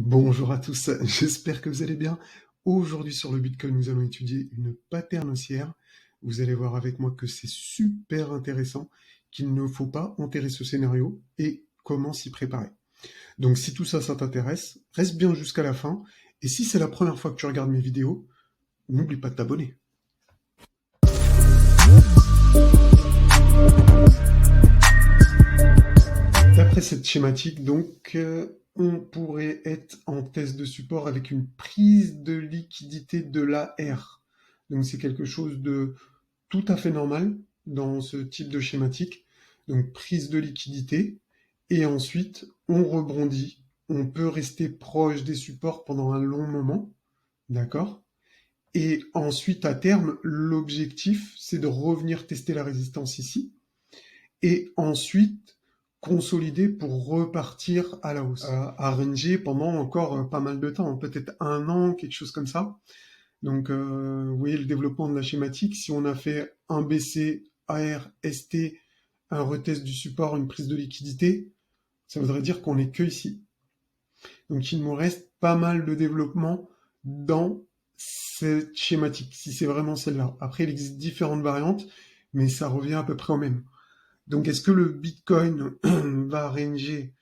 Bonjour à tous, j'espère que vous allez bien. Aujourd'hui sur le Bitcoin, nous allons étudier une pattern haussière. Vous allez voir avec moi que c'est super intéressant, qu'il ne faut pas enterrer ce scénario et comment s'y préparer. Donc si tout ça, ça t'intéresse, reste bien jusqu'à la fin. Et si c'est la première fois que tu regardes mes vidéos, n'oublie pas de t'abonner. D'après cette schématique, donc, on pourrait être en test de support avec une prise de liquidité de l'AR. Donc c'est quelque chose de tout à fait normal dans ce type de schématique. Donc prise de liquidité, et ensuite on rebondit. On peut rester proche des supports pendant un long moment, d'accord? Et ensuite, à terme, l'objectif, c'est de revenir tester la résistance ici, et ensuite consolider pour repartir à la hausse, à ranger pendant encore pas mal de temps, peut-être un an, quelque chose comme ça. Donc, vous voyez le développement de la schématique. Si on a fait un BC, AR, ST, un retest du support, une prise de liquidité, ça voudrait dire qu'on n'est que ici. Donc, il nous reste pas mal de développement dans cette schématique, si c'est vraiment celle-là. Après, il existe différentes variantes, mais ça revient à peu près au même. Donc, est-ce que le Bitcoin va ranger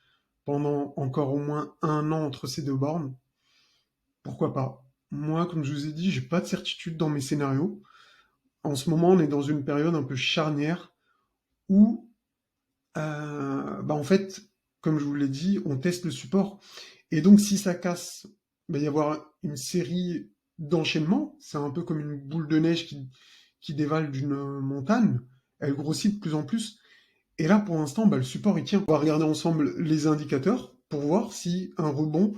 pendant encore au moins un an entre ces deux bornes? Pourquoi pas? Moi, comme je vous ai dit, j'ai pas de certitude dans mes scénarios. En ce moment, on est dans une période un peu charnière où, en fait, comme je vous l'ai dit, on teste le support. Et donc, si ça casse, il va y avoir une série d'enchaînements. C'est un peu comme une boule de neige qui dévale d'une montagne. Elle grossit de plus en plus. Et là, pour l'instant, le support, il tient. On va regarder ensemble les indicateurs pour voir si un rebond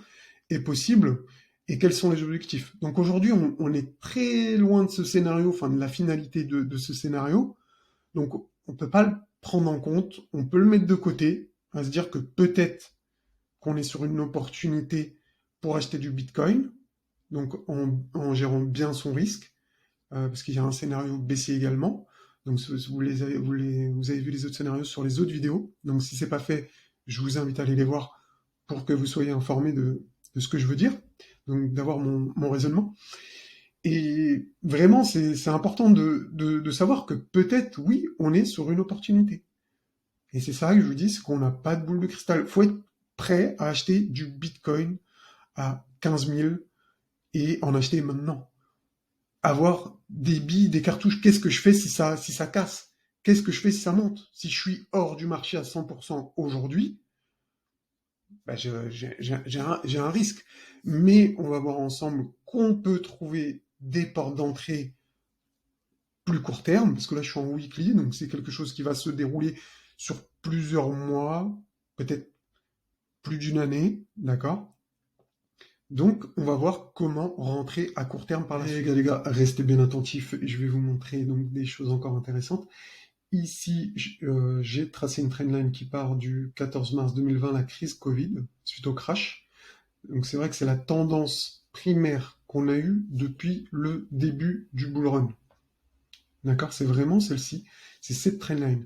est possible et quels sont les objectifs. Donc aujourd'hui, on est très loin de ce scénario, enfin de la finalité de ce scénario. Donc on ne peut pas le prendre en compte, on peut le mettre de côté, à se dire que peut-être qu'on est sur une opportunité pour acheter du Bitcoin, donc en gérant bien son risque, parce qu'il y a un scénario baissier également. Donc vous avez vu les autres scénarios sur les autres vidéos. Donc si c'est pas fait, je vous invite à aller les voir pour que vous soyez informés de ce que je veux dire, donc d'avoir mon raisonnement. Et vraiment, c'est important de savoir que peut-être, oui, on est sur une opportunité. Et c'est ça que je vous dis, c'est qu'on n'a pas de boule de cristal. Il faut être prêt à acheter du Bitcoin à 15 000 et en acheter maintenant. Avoir des billes, des cartouches, qu'est-ce que je fais si ça casse? Qu'est-ce que je fais si ça monte? Si je suis hors du marché à 100% aujourd'hui, j'ai un risque. Mais on va voir ensemble qu'on peut trouver des portes d'entrée plus court terme, parce que là je suis en weekly, donc c'est quelque chose qui va se dérouler sur plusieurs mois, peut-être plus d'une année, d'accord? Donc on va voir comment rentrer à court terme par la suite. Les gars, restez bien attentifs, je vais vous montrer donc des choses encore intéressantes. Ici, j'ai tracé une trendline qui part du 14 mars 2020, la crise Covid, suite au crash. Donc c'est vrai que c'est la tendance primaire qu'on a eue depuis le début du bull run. D'accord? C'est vraiment celle-ci, c'est cette trendline.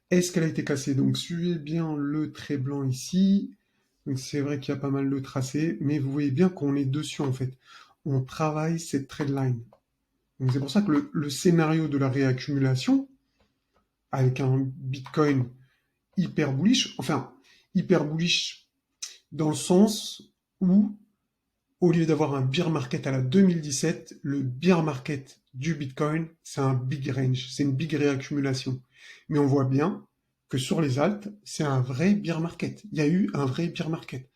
Est-ce qu'elle a été cassée? Donc suivez bien le trait blanc ici. Donc c'est vrai qu'il y a pas mal de tracés, mais vous voyez bien qu'on est dessus en fait. On travaille cette trendline. Donc c'est pour ça que le scénario de la réaccumulation, avec un Bitcoin hyper bullish, enfin hyper bullish dans le sens où, au lieu d'avoir un bear market à la 2017, le bear market du Bitcoin, c'est un big range, c'est une big réaccumulation. Mais on voit bien que sur les alts, c'est un vrai bear market. Il y a eu un vrai bear market.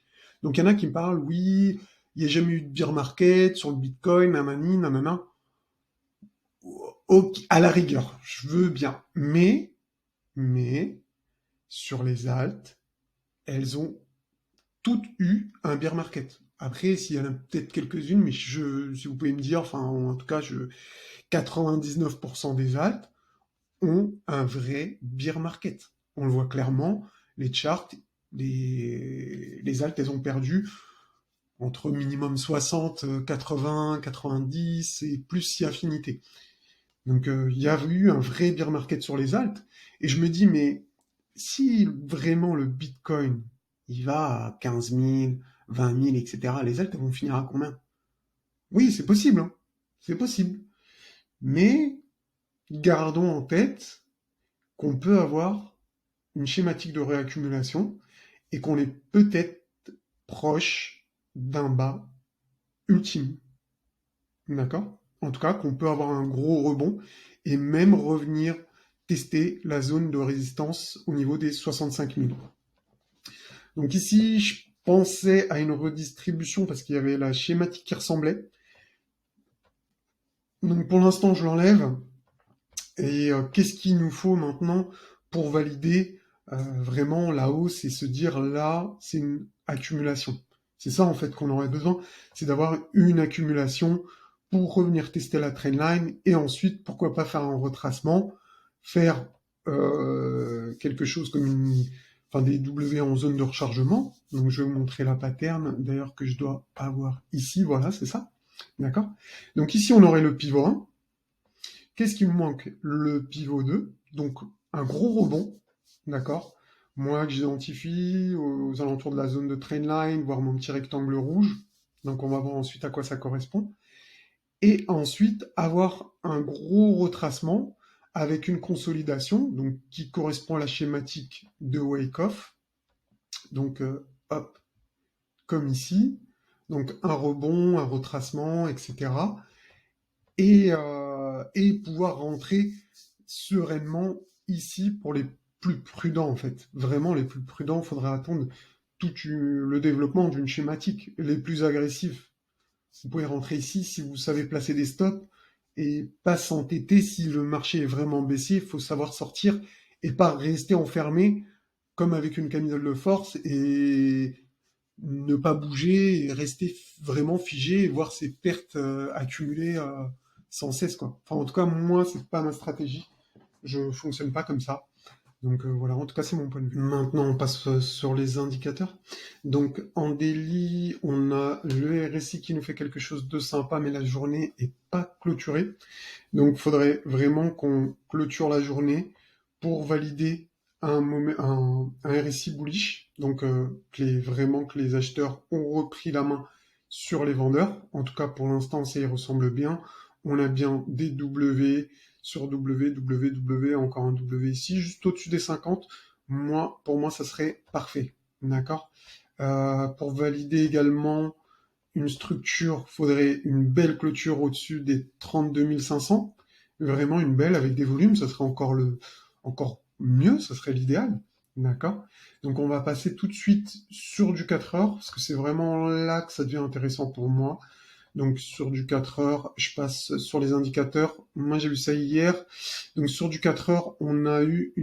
Donc il y en a qui me parlent, oui, il n'y a jamais eu de bear market sur le Bitcoin, nanani, nanana. Ok, à la rigueur, je veux bien. Mais, sur les alts, elles ont toutes eu un bear market. Après, s'il y en a peut-être quelques-unes, mais si vous pouvez me dire, enfin, en tout cas, 99% des alts ont un vrai bear market. On le voit clairement, les charts, les alts, elles ont perdu entre minimum 60, 80, 90 et plus si affinité. Donc, il y a eu un vrai bear market sur les alts. Et je me dis, mais si vraiment le Bitcoin, il va à 15 000, 20 000, etc., les altes, elles vont finir à combien? Oui, c'est possible, hein. C'est possible. Mais gardons en tête qu'on peut avoir une schématique de réaccumulation et qu'on est peut-être proche d'un bas ultime. D'accord? En tout cas, qu'on peut avoir un gros rebond et même revenir tester la zone de résistance au niveau des 65 000. Donc ici, je pensais à une redistribution parce qu'il y avait la schématique qui ressemblait. Donc pour l'instant, je l'enlève. Et qu'est-ce qu'il nous faut maintenant pour valider vraiment la hausse et se dire là, c'est une accumulation. C'est ça en fait qu'on aurait besoin, c'est d'avoir une accumulation pour revenir tester la trendline et ensuite, pourquoi pas faire un retracement, faire quelque chose comme enfin, des W en zone de rechargement. Donc je vais vous montrer la pattern d'ailleurs que je dois avoir ici, voilà, c'est ça. D'accord? Donc ici, on aurait le pivot 1. Qu'est-ce qui me manque? Le pivot 2, donc un gros rebond, d'accord? Moi que j'identifie aux alentours de la zone de trendline, voire mon petit rectangle rouge. Donc on va voir ensuite à quoi ça correspond. Et ensuite avoir un gros retracement avec une consolidation, donc qui correspond à la schématique de Wyckoff. Donc hop, comme ici. Donc un rebond, un retracement, etc. Et pouvoir rentrer sereinement ici pour les plus prudents en fait. Vraiment les plus prudents, il faudrait attendre tout le développement d'une schématique. Les plus agressifs, vous pouvez rentrer ici si vous savez placer des stops et pas s'entêter si le marché est vraiment baissier, il faut savoir sortir et pas rester enfermé comme avec une camisole de force et ne pas bouger et rester vraiment figé et voir ses pertes accumuler sans cesse quoi. Enfin en tout cas moi c'est pas ma stratégie. Je fonctionne pas comme ça. Donc voilà, en tout cas c'est mon point de vue. Maintenant on passe sur les indicateurs. Donc en daily, on a le RSI qui nous fait quelque chose de sympa, mais la journée est pas clôturée. Donc il faudrait vraiment qu'on clôture la journée pour valider un RSI bullish. Donc vraiment que les acheteurs ont repris la main sur les vendeurs. En tout cas pour l'instant ça y ressemble bien. On a bien des W sur W, W, W, encore un W ici, juste au-dessus des 50. Pour moi, ça serait parfait. D'accord? Pour valider également une structure, faudrait une belle clôture au-dessus des 32 500. Vraiment une belle avec des volumes, ça serait encore mieux, ça serait l'idéal. D'accord? Donc on va passer tout de suite sur du 4 heures, parce que c'est vraiment là que ça devient intéressant pour moi. Donc sur du 4 heures, je passe sur les indicateurs. Moi j'ai vu ça hier. Donc sur du 4 heures, on a eu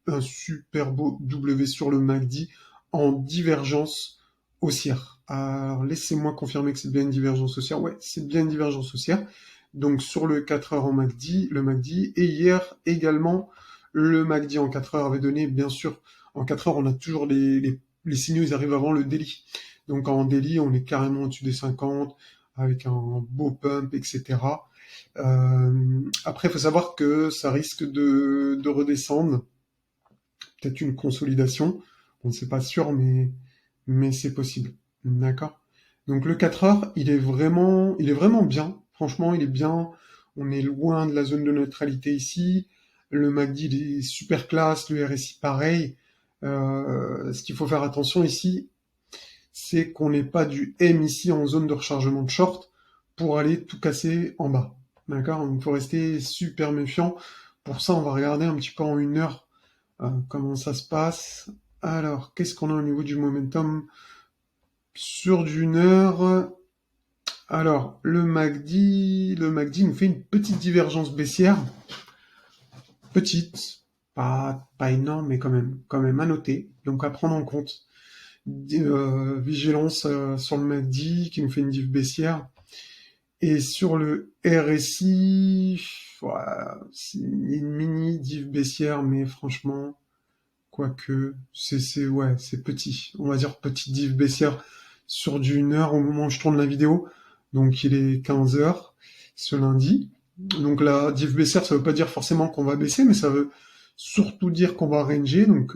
un super beau W sur le MACD en divergence haussière. Alors laissez-moi confirmer que c'est bien une divergence haussière. Ouais, c'est bien une divergence haussière. Donc sur le 4 heures en MACD, le MACD. Et hier également, le MACD en 4 heures avait donné, bien sûr, en 4 heures, on a toujours les signaux, ils arrivent avant le daily. Donc en daily, on est carrément au-dessus des 50 avec un beau pump, etc. Après, il faut savoir que ça risque de redescendre, peut-être une consolidation, on ne sait pas sûr, mais c'est possible. D'accord? Donc le 4 heures, il est vraiment bien. Franchement, il est bien. On est loin de la zone de neutralité ici. Le MACD, il est super classe. Le RSI, pareil. Ce qu'il faut faire attention ici, c'est qu'on n'ait pas du M ici en zone de rechargement de short pour aller tout casser en bas. D'accord? Donc il faut rester super méfiant. Pour ça, on va regarder un petit peu en 1 heure comment ça se passe. Alors, qu'est-ce qu'on a au niveau du momentum sur d'une heure? Alors, le MACD nous fait une petite divergence baissière. Petite, pas énorme, mais quand même à noter. Donc à prendre en compte. Vigilance sur le MACD qui nous fait une div baissière. Et sur le RSI, voilà, c'est une mini div baissière, mais franchement, quoique, ouais, c'est petit. On va dire petite div baissière sur du 1 heure au moment où je tourne la vidéo. Donc il est 15 heures ce lundi. Donc la div baissière, ça veut pas dire forcément qu'on va baisser, mais ça veut surtout dire qu'on va ranger. Donc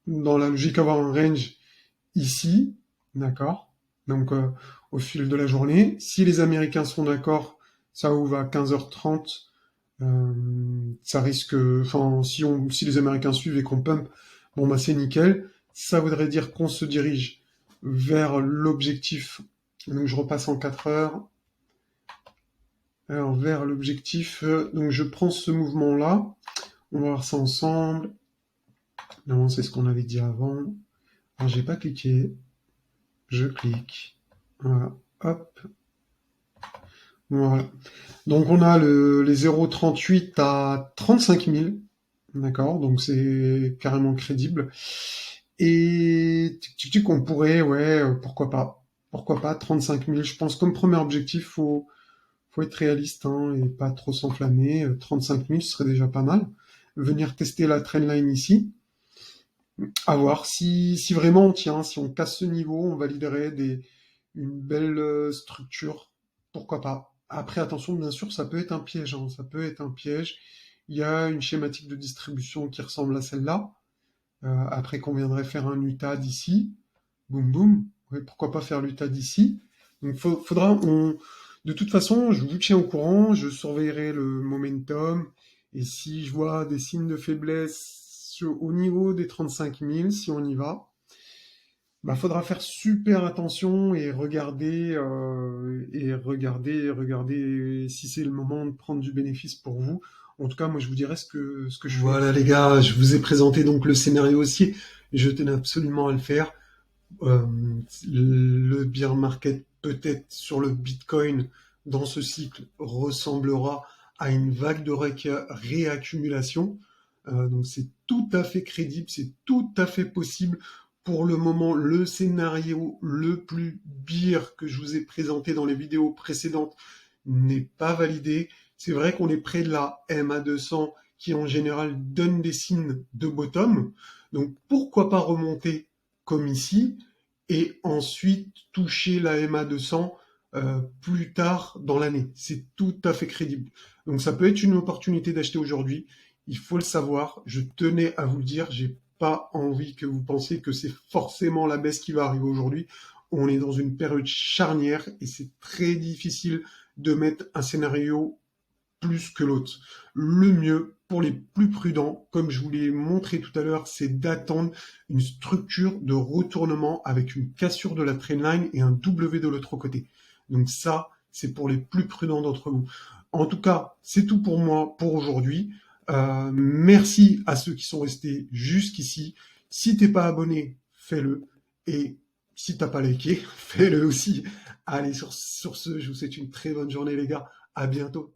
dans la logique avoir un range ici, d'accord? Donc, au fil de la journée. Si les Américains sont d'accord, ça ouvre à 15h30. Ça risque, enfin, si les Américains suivent et qu'on pump, bon bah c'est nickel. Ça voudrait dire qu'on se dirige vers l'objectif. Donc je repasse en 4 heures. Alors vers l'objectif. Donc je prends ce mouvement-là. On va voir ça ensemble. Non, c'est ce qu'on avait dit avant. Alors j'ai pas cliqué. Je clique. Voilà. Hop. Voilà. Donc on a les 0,38 à 35 000. D'accord, donc c'est carrément crédible. Et on pourrait, ouais, pourquoi pas. Pourquoi pas, 35 000. Je pense comme premier objectif, faut être réaliste hein, et pas trop s'enflammer. 35 000, ce serait déjà pas mal. Venir tester la trendline ici. À voir si vraiment on tient, si on casse ce niveau, on validerait une belle structure. Pourquoi pas. Après, attention, bien sûr, ça peut être un piège. Hein, ça peut être un piège. Il y a une schématique de distribution qui ressemble à celle-là. Après qu'on viendrait faire un UTA d'ici, boum boum, ouais, pourquoi pas faire l'UTA d'ici. Donc de toute façon, je vous tiens au courant, je surveillerai le momentum, et si je vois des signes de faiblesse au niveau des 35 000, si on y va, bah faudra faire super attention et regarder si c'est le moment de prendre du bénéfice pour vous. En tout cas, moi je vous dirai ce que je fais. Voilà les gars, je vous ai présenté donc le scénario aussi. Je tenais absolument à le faire. Euh, le bear market peut-être sur le Bitcoin dans ce cycle ressemblera à une vague de réaccumulation. Donc c'est tout à fait crédible, c'est tout à fait possible. Pour le moment, le scénario le plus bear que je vous ai présenté dans les vidéos précédentes n'est pas validé. C'est vrai qu'on est près de la MA200 qui en général donne des signes de bottom. Donc pourquoi pas remonter comme ici et ensuite toucher la MA200 plus tard dans l'année. C'est tout à fait crédible. Donc ça peut être une opportunité d'acheter aujourd'hui. Il faut le savoir. Je tenais à vous le dire. J'ai pas envie que vous pensiez que c'est forcément la baisse qui va arriver aujourd'hui. On est dans une période charnière et c'est très difficile de mettre un scénario plus que l'autre. Le mieux pour les plus prudents, comme je vous l'ai montré tout à l'heure, c'est d'attendre une structure de retournement avec une cassure de la trendline et un W de l'autre côté. Donc ça, c'est pour les plus prudents d'entre vous. En tout cas, c'est tout pour moi pour aujourd'hui. Merci à ceux qui sont restés jusqu'ici. Si t'es pas abonné, fais-le. Et si t'as pas liké, fais-le aussi. Allez, sur ce, je vous souhaite une très bonne journée les gars. À bientôt.